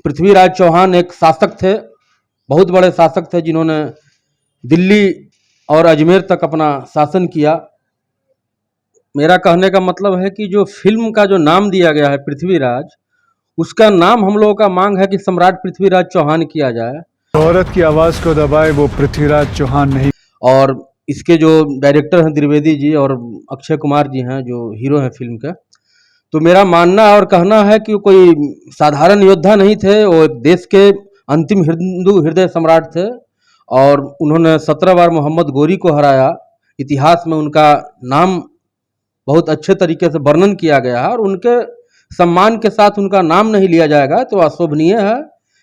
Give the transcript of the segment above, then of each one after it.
पृथ्वीराज चौहान एक शासक थे, बहुत बड़े शासक थे जिन्होंने दिल्ली और अजमेर तक अपना शासन किया। मेरा कहने का मतलब है कि जो फिल्म का जो नाम दिया गया है पृथ्वीराज, उसका नाम हम लोगों का मांग है कि सम्राट पृथ्वीराज चौहान किया जाए। औरत की आवाज को दबाए वो पृथ्वीराज चौहान नहीं। और इसके जो डायरेक्टर हैं द्विवेदी जी और अक्षय कुमार जी हैं जो हीरो हैं फिल्म के, तो मेरा मानना और कहना है कि कोई साधारण योद्धा नहीं थे, वो एक देश के अंतिम हिंदू हृदय सम्राट थे और उन्होंने 17 बार मोहम्मद गोरी को हराया। इतिहास में उनका नाम बहुत अच्छे तरीके से वर्णन किया गया है और उनके सम्मान के साथ उनका नाम नहीं लिया जाएगा तो अशोभनीय है,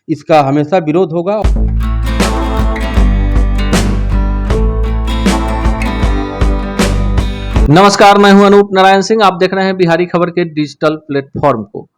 इसका हमेशा विरोध होगा। नमस्कार, मैं हूं अनूप नारायण सिंह। आप देख रहे हैं बिहारी खबर के डिजिटल प्लेटफॉर्म को।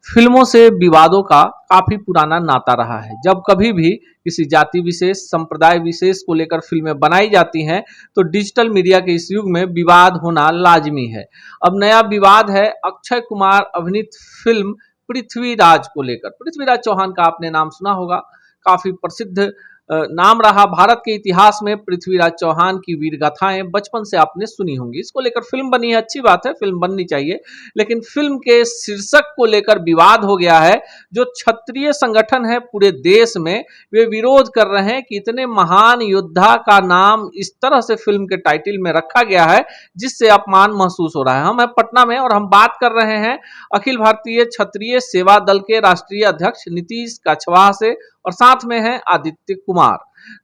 फिल्मों से विवादों का काफी पुराना नाता रहा है। जब कभी भी किसी जाति विशेष, संप्रदाय विशेष को लेकर फिल्में बनाई जाती हैं तो डिजिटल मीडिया के इस युग में विवाद होना लाजमी है। अब नया विवाद है अक्षय कुमार अभिनीत फिल्म पृथ्वीराज को लेकर। पृथ्वीराज चौहान का आपने नाम सुना होगा, काफी प्रसिद्ध नाम रहा भारत के इतिहास में। पृथ्वीराज चौहान की वीर गाथाएं बचपन से आपने सुनी होंगी। इसको लेकर फिल्म बनी है, अच्छी बात है, फिल्म बननी चाहिए, लेकिन फिल्म के शीर्षक को लेकर विवाद हो गया है। जो क्षत्रिय संगठन है पूरे देश में, वे विरोध कर रहे हैं कि इतने महान योद्धा का नाम इस तरह से फिल्म के टाइटल में रखा गया है जिससे अपमान महसूस हो रहा है। हम हैं पटना में और हम बात कर रहे हैं अखिल भारतीय क्षत्रिय सेवा दल के राष्ट्रीय अध्यक्ष नीतीश कछवाहा से, और साथ में है आदित्य कुमार।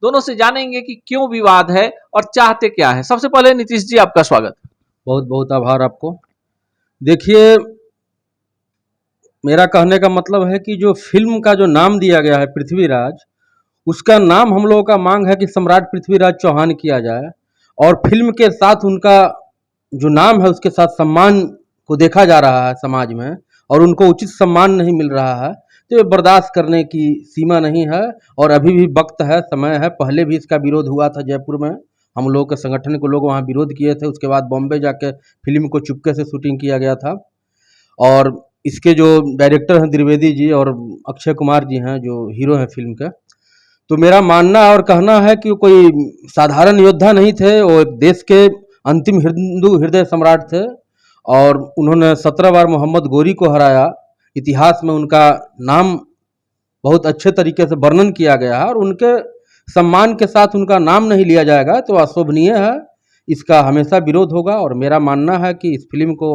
दोनों से जानेंगे कि क्यों विवाद है और चाहते क्या है। सबसे पहले नीतीश जी, आपका स्वागत। बहुत बहुत आभार आपको। देखिए, मेरा कहने का मतलब है कि जो फिल्म का जो नाम दिया गया है पृथ्वीराज, उसका नाम हम लोगों का मांग है कि सम्राट पृथ्वीराज चौहान किया जाए और फिल्म के साथ उनका जो नाम है उसके साथ सम्मान को देखा जा रहा है समाज में और उनको उचित सम्मान नहीं मिल रहा है, तो ये बर्दाश्त करने की सीमा नहीं है। और अभी भी वक्त है, समय है। पहले भी इसका विरोध हुआ था जयपुर में, हम लोग के संगठन के लोग वहाँ विरोध किए थे। उसके बाद बॉम्बे जाके फिल्म को चुपके से शूटिंग किया गया था। और इसके जो डायरेक्टर हैं द्विवेदी जी और अक्षय कुमार जी हैं जो हीरो हैं फिल्म के, तो मेरा मानना और कहना है कि कोई साधारण योद्धा नहीं थे, वो एक देश के अंतिम हिंदू हृदय सम्राट थे और उन्होंने 17 बार मोहम्मद गोरी को हराया। इतिहास में उनका नाम बहुत अच्छे तरीके से वर्णन किया गया है और उनके सम्मान के साथ उनका नाम नहीं लिया जाएगा तो अशोभनीय है, इसका हमेशा विरोध होगा। और मेरा मानना है कि इस फिल्म को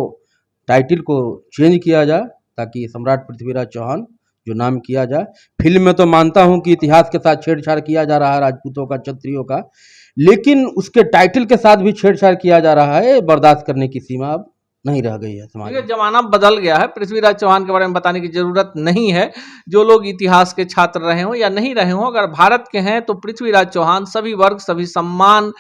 टाइटल को चेंज किया जाए ताकि सम्राट पृथ्वीराज चौहान जो नाम किया जाए। फिल्म में तो मानता हूं कि इतिहास के साथ छेड़छाड़ किया जा रहा है, राजपूतों का, क्षत्रियों का, लेकिन उसके टाइटल के साथ भी छेड़छाड़ किया जा रहा है, बर्दाश्त करने की सीमा अब नहीं रह गई है समाज में। जमाना बदल गया है, पृथ्वीराज चौहान के बारे में बताने की जरूरत नहीं है। जो लोग इतिहास के छात्र रहे हो या नहीं रहे हो, अगर भारत के हैं तो पृथ्वीराज चौहान सभी वर्ग सभी सम्मान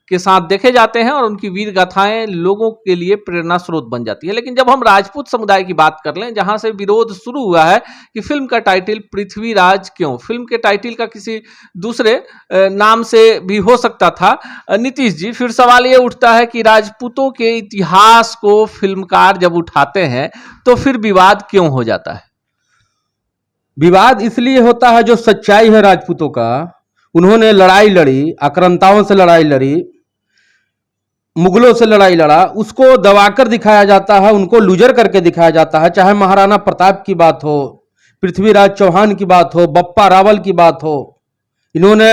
के साथ देखे जाते हैं और उनकी वीर गाथाएं लोगों के लिए प्रेरणा स्रोत बन जाती है। लेकिन जब हम राजपूत समुदाय की बात कर लें, जहां से विरोध शुरू हुआ है कि फिल्म का टाइटल पृथ्वीराज क्यों, फिल्म के टाइटल का किसी दूसरे नाम से भी हो सकता था। नीतीश जी, फिर सवाल ये उठता है कि राजपूतों के इतिहास को फिल्मकार जब उठाते हैं तो फिर विवाद क्यों हो जाता है? विवाद इसलिए होता है, जो सच्चाई है राजपूतों का, उन्होंने लड़ाई लड़ी, आक्रांताओं से लड़ाई लड़ी, मुगलों से लड़ाई लड़ा, उसको दबाकर दिखाया जाता है, उनको लूजर करके दिखाया जाता है। चाहे महाराणा प्रताप की बात हो, पृथ्वीराज चौहान की बात हो, बप्पा रावल की बात हो, इन्होंने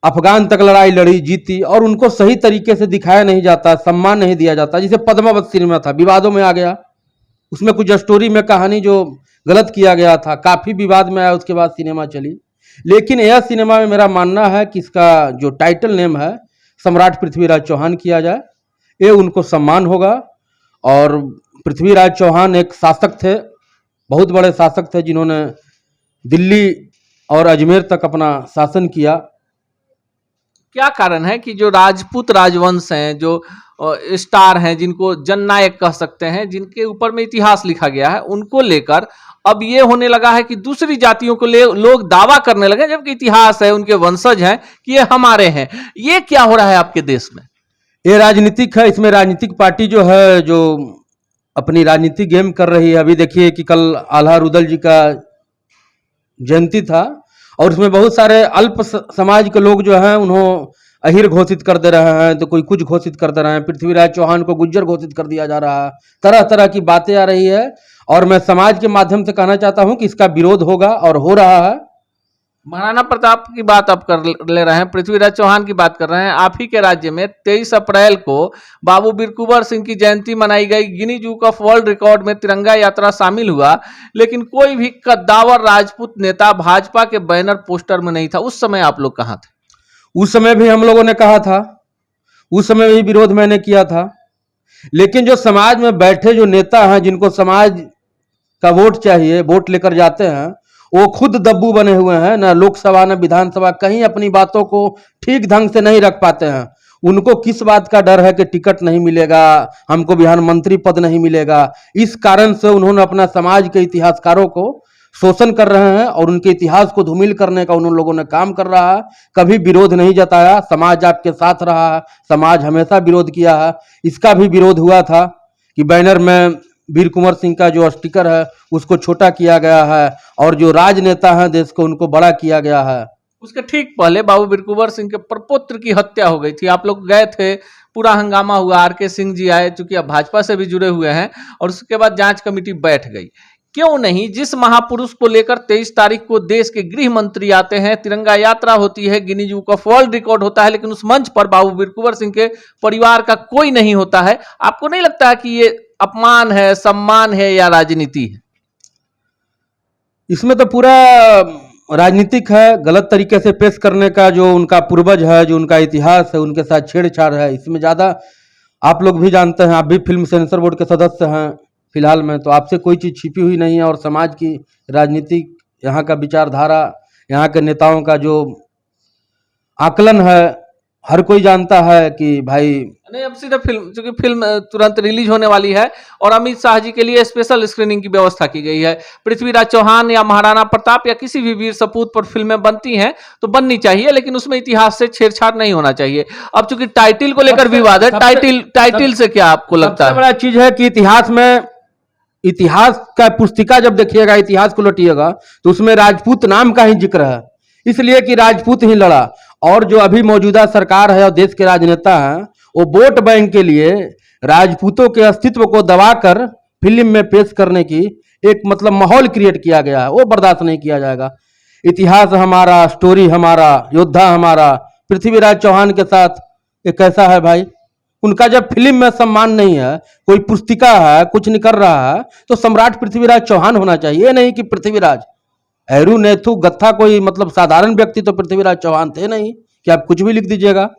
अफगान तक लड़ाई लड़ी, जीती, और उनको सही तरीके से दिखाया नहीं जाता, सम्मान नहीं दिया जाता। जैसे पद्मावत सिनेमा था, विवादों में आ गया, उसमें कुछ स्टोरी में कहानी जो गलत किया गया था, काफी विवाद में आया, उसके बाद सिनेमा चली। लेकिन यह सिनेमा में मेरा मानना है कि इसका जो टाइटल नेम है सम्राट पृथ्वीराज चौहान किया जाए, ये उनको सम्मान होगा। और पृथ्वीराज चौहान एक शासक थे, बहुत बड़े शासक थे जिन्होंने दिल्ली और अजमेर तक अपना शासन किया। क्या कारण है कि जो राजपूत राजवंश हैं, जो स्टार हैं, जिनको जननायक कह सकते हैं, जिनके ऊपर में इतिहास लिखा गया है, उनको लेकर अब ये होने लगा है कि दूसरी जातियों को लोग दावा करने लगे, जबकि इतिहास है, उनके वंशज हैं, कि ये हमारे हैं। ये क्या हो रहा है आपके देश में? ये राजनीतिक है, इसमें राजनीतिक पार्टी जो है जो अपनी राजनीतिक गेम कर रही है। अभी देखिए कि कल आल्हा रुदल जी का जयंती था और उसमें बहुत सारे अल्प समाज के लोग जो हैं उन्होंने अहिर घोषित कर दे रहे हैं, तो कोई कुछ घोषित कर दे रहे हैं, पृथ्वीराज चौहान को गुज्जर घोषित कर दिया जा रहा है, तरह तरह की बातें आ रही है। और मैं समाज के माध्यम से कहना चाहता हूं कि इसका विरोध होगा और हो रहा है। महाराणा प्रताप की बात आप कर ले रहे हैं, पृथ्वीराज चौहान की बात कर रहे हैं। आप ही के राज्य में 23 अप्रैल को बाबू वीर कुंवर सिंह की जयंती मनाई गई, Guinness book of world record में तिरंगा यात्रा शामिल हुआ, लेकिन कोई भी कद्दावर राजपूत नेता भाजपा के बैनर पोस्टर में नहीं था। उस समय आप लोग कहां थे? उस समय भी हम लोगों ने कहा था, उस समय भी विरोध मैंने किया था, लेकिन जो समाज में बैठे जो नेता हैं, जिनको समाज का वोट चाहिए, वोट लेकर जाते हैं, वो खुद दब्बू बने हुए हैं, न लोकसभा न विधानसभा, कहीं अपनी बातों को ठीक ढंग से नहीं रख पाते हैं। उनको किस बात का डर है कि टिकट नहीं मिलेगा, हमको बिहार मंत्री पद नहीं मिलेगा, इस कारण से उन्होंने अपना समाज के इतिहासकारों को शोषण कर रहे हैं और उनके इतिहास को धूमिल करने का उन लोगों ने काम कर रहा है। कभी विरोध नहीं जताया, समाज आपके साथ रहा है, समाज हमेशा विरोध किया है। इसका भी विरोध हुआ था कि बैनर में वीर कुंवर सिंह का जो स्टिकर है उसको छोटा किया गया है और जो राजनेता हैं देश को उनको बड़ा किया गया है। उसके ठीक पहले बाबू वीर कुंवर सिंह के प्रपुत्र की हत्या हो गई थी, आप लोग गए थे, पूरा हंगामा हुआ, आर.के. सिंह जी आए, चूंकि अब भाजपा से भी जुड़े हुए हैं, और उसके बाद जांच कमेटी बैठ गई। क्यों नहीं, जिस महापुरुष को लेकर 23 तारीख को देश के गृह मंत्री आते हैं, तिरंगा यात्रा होती है, Guinness book of world record होता है, लेकिन उस मंच पर बाबू वीर कुंवर सिंह के परिवार का कोई नहीं होता है? आपको नहीं लगता है कि ये अपमान है, सम्मान है या राजनीति है? इसमें तो पूरा राजनीतिक है, गलत तरीके से पेश करने का, जो उनका पूर्वज है, जो उनका इतिहास है, उनके साथ छेड़छाड़ है। इसमें ज़्यादा आप लोग भी जानते हैं, आप भी फिल्म सेंसर बोर्ड के सदस्य हैं फिलहाल में, तो आपसे कोई चीज़ छिपी हुई नहीं है। और समाज की राजनीतिक, यहाँ का विचारधारा, यहाँ के नेताओं का जो आकलन है, हर कोई जानता है कि भाई नहीं, अब सीधे फिल्म, क्योंकि फिल्म तुरंत रिलीज होने वाली है और अमित शाह जी के लिए स्पेशल स्क्रीनिंग की व्यवस्था की गई है। पृथ्वीराज चौहान या महाराणा प्रताप या किसी भी वीर सपूत पर फिल्में बनती हैं तो बननी चाहिए, लेकिन उसमें इतिहास से छेड़छाड़ नहीं होना चाहिए। अब चूंकि टाइटिल को लेकर विवाद है, टाइटिल से क्या आपको लगता है? बड़ा चीज है कि इतिहास का पुस्तिका जब देखिएगा, इतिहास को लौटिएगा, तो उसमें राजपूत नाम का ही जिक्र है, इसलिए कि राजपूत ही लड़ा। और जो अभी मौजूदा सरकार है और देश के राजनेता हैं, वो वोट बैंक के लिए राजपूतों के अस्तित्व को दबाकर फिल्म में पेश करने की एक मतलब माहौल क्रिएट किया गया है, वो बर्दाश्त नहीं किया जाएगा। इतिहास हमारा, स्टोरी हमारा, योद्धा हमारा। पृथ्वीराज चौहान के साथ ये कैसा है भाई? उनका जब फिल्म में सम्मान नहीं है, कोई पुस्तिका है, कुछ नहीं कर रहा है, तो सम्राट पृथ्वीराज चौहान होना चाहिए, नहीं कि पृथ्वीराज एरू नेथु गत्था कोई मतलब साधारण व्यक्ति तो पृथ्वीराज चौहान थे नहीं कि आप कुछ भी लिख दीजिएगा।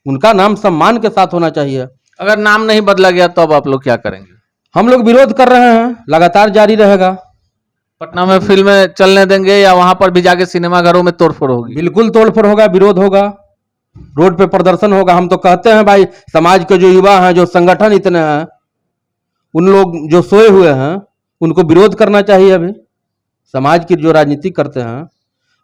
उनका नाम सम्मान के साथ होना चाहिए। अगर नाम नहीं बदला गया तो अब आप लोग क्या करेंगे? हम लोग विरोध कर रहे हैं, लगातार जारी रहेगा। पटना में फिल्में चलने देंगे या वहां पर भी जाके सिनेमाघरों में तोड़फोड़ होगी? बिल्कुल तोड़फोड़ होगा, विरोध होगा, रोड पे प्रदर्शन होगा। हम तो कहते हैं भाई, समाज के जो युवा हैं, जो संगठन इतने हैं, उन लोग जो सोए हुए हैं उनको विरोध करना चाहिए। अभी समाज की जो राजनीति करते हैं,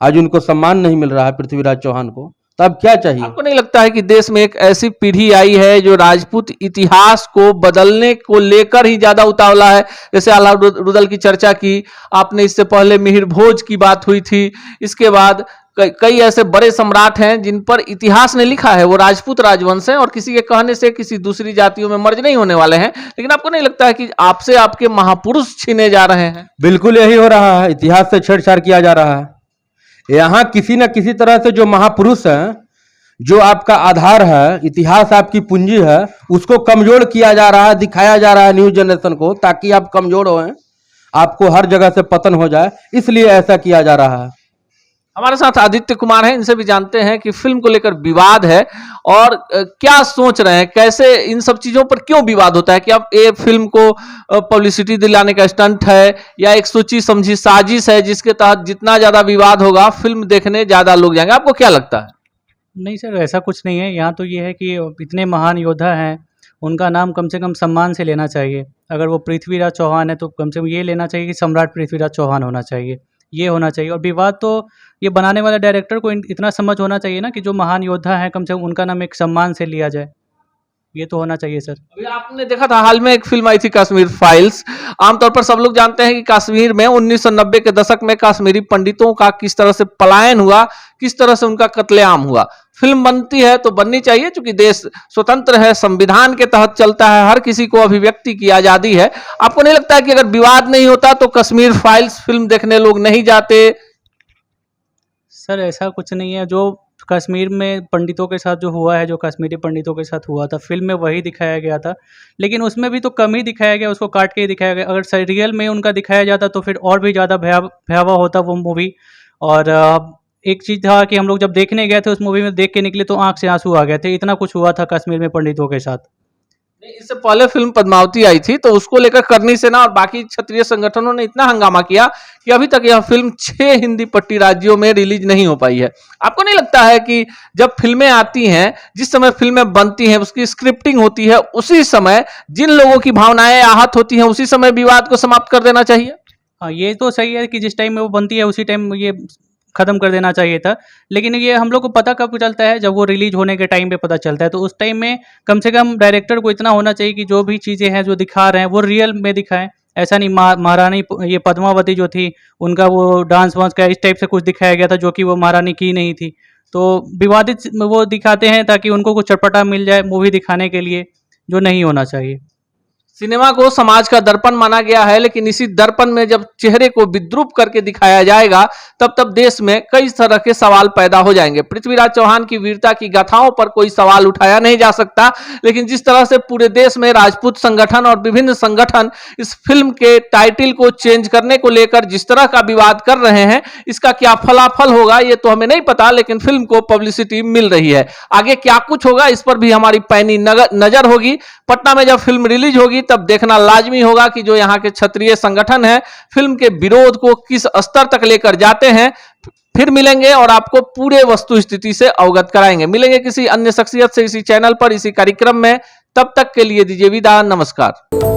आज उनको सम्मान नहीं मिल रहा है पृथ्वीराज चौहान को, तब क्या चाहिए? आपको नहीं लगता है कि देश में एक ऐसी पीढ़ी आई है जो राजपूत इतिहास को बदलने को लेकर ही ज्यादा उतावला है? जैसे आला रुदल की चर्चा की आपने, इससे पहले मिहिर भोज की बात हुई थी, इसके बाद कई ऐसे बड़े सम्राट हैं जिन पर इतिहास ने लिखा है वो राजपूत राजवंश हैं और किसी के कहने से किसी दूसरी जातियों में मर्ज नहीं होने वाले हैं। लेकिन आपको नहीं लगता है कि आपसे आपके महापुरुष छीने जा रहे हैं? बिल्कुल यही हो रहा है, इतिहास से छेड़छाड़ किया जा रहा है। यहाँ किसी न किसी तरह से जो महापुरुष हैं, जो आपका आधार है, इतिहास आपकी पूंजी है, उसको कमजोर किया जा रहा है, दिखाया जा रहा है न्यू जनरेशन को, ताकि आप कमजोर हों, आपको हर जगह से पतन हो जाए, इसलिए ऐसा किया जा रहा है। हमारे साथ आदित्य कुमार हैं, इनसे भी जानते हैं कि फिल्म को लेकर विवाद है और क्या सोच रहे हैं, कैसे इन सब चीजों पर क्यों विवाद होता है? कि अब ये फिल्म को पब्लिसिटी दिलाने का स्टंट है या एक सोची समझी साजिश है जिसके तहत जितना ज्यादा विवाद होगा फिल्म देखने ज्यादा लोग जाएंगे? आपको क्या लगता है? नहीं सर, ऐसा कुछ नहीं है। यहाँ तो ये है कि इतने महान योद्धा हैं, उनका नाम कम से कम सम्मान से लेना चाहिए। अगर वो पृथ्वीराज चौहान है तो कम से कम ये लेना चाहिए कि सम्राट पृथ्वीराज चौहान होना चाहिए, ये होना चाहिए। और विवाद तो ये बनाने वाले डायरेक्टर को इतना समझ होना चाहिए ना कि जो महान योद्धा हैं कम से कम उनका नाम एक सम्मान से लिया जाए। ये तो होना चाहिए सर। अभी आपने देखा था हाल में एक फिल्म आई थी कश्मीर फाइल्स। आमतौर पर सब लोग जानते हैं कि कश्मीर में 1990 के दशक में कश्मीरी पंडितों का किस तरह से पलायन हुआ, किस तरह से उनका कत्लेआम हुआ। फिल्म बनती है तो बननी चाहिए, क्योंकि देश स्वतंत्र है, संविधान के तहत चलता है, हर किसी को अभिव्यक्ति की आजादी है। आपको नहीं लगता है कि अगर विवाद नहीं होता तो कश्मीर फाइल्स फिल्म देखने लोग नहीं जाते? सर ऐसा कुछ नहीं है, जो कश्मीर में पंडितों के साथ जो हुआ है, जो कश्मीरी पंडितों के साथ हुआ था, फिल्म में वही दिखाया गया था। लेकिन उसमें भी तो कम ही दिखाया गया, उसको काट के ही दिखाया गया। अगर रियल में उनका दिखाया जाता तो फिर और भी ज़्यादा भयावह होता वो मूवी। और एक चीज़ था कि हम लोग जब देखने गए थे उस मूवी में, देख के निकले तो आंख से आंसू आ गए थे, इतना कुछ हुआ था कश्मीर में पंडितों के साथ। इससे पहले फिल्म पद्मावती आई थी, तो उसको लेकर करनी सेना और बाकी क्षत्रिय संगठनों ने इतना हंगामा किया कि अभी तक यह फिल्म 6 हिंदी पट्टी राज्यों में रिलीज नहीं हो पाई है। आपको नहीं लगता है कि जब फिल्में आती हैं, जिस समय फिल्में बनती हैं, उसकी स्क्रिप्टिंग होती है, उसी समय जिन लोगों की भावनाएं आहत होती हैं, उसी समय विवाद को समाप्त कर देना चाहिए? हाँ, ये तो सही है कि जिस टाइम में वो बनती है उसी टाइम ये ख़त्म कर देना चाहिए था। लेकिन ये हम लोग को पता कब चलता है, जब वो रिलीज होने के टाइम पे पता चलता है। तो उस टाइम में कम से कम डायरेक्टर को इतना होना चाहिए कि जो भी चीज़ें हैं जो दिखा रहे हैं वो रियल में दिखाएं। ऐसा नहीं महारानी ये पद्मावती जो थी उनका वो डांस वांस का इस टाइप से कुछ दिखाया गया था जो कि वो महारानी की नहीं थी। तो विवादित वो दिखाते हैं ताकि उनको कुछ चटपटा मिल जाए मूवी दिखाने के लिए, जो नहीं होना चाहिए। सिनेमा को समाज का दर्पण माना गया है, लेकिन इसी दर्पण में जब चेहरे को विद्रूप करके दिखाया जाएगा तब देश में कई तरह के सवाल पैदा हो जाएंगे। पृथ्वीराज चौहान की वीरता की गाथाओं पर कोई सवाल उठाया नहीं जा सकता, लेकिन जिस तरह से पूरे देश में राजपूत संगठन और विभिन्न संगठन इस फिल्म के टाइटल को चेंज करने को लेकर जिस तरह का विवाद कर रहे हैं, इसका क्या फलाफल होगा ये तो हमें नहीं पता, लेकिन फिल्म को पब्लिसिटी मिल रही है। आगे क्या कुछ होगा इस पर भी हमारी पैनी नजर होगी। पटना में जब फिल्म रिलीज होगी तब देखना लाजमी होगा कि जो यहाँ के क्षत्रिय संगठन है फिल्म के विरोध को किस स्तर तक लेकर जाते हैं। फिर मिलेंगे और आपको पूरे वस्तु स्थिति से अवगत कराएंगे। मिलेंगे किसी अन्य शख्सियत से इसी चैनल पर, इसी कार्यक्रम में। तब तक के लिए दीजिए विदा, नमस्कार।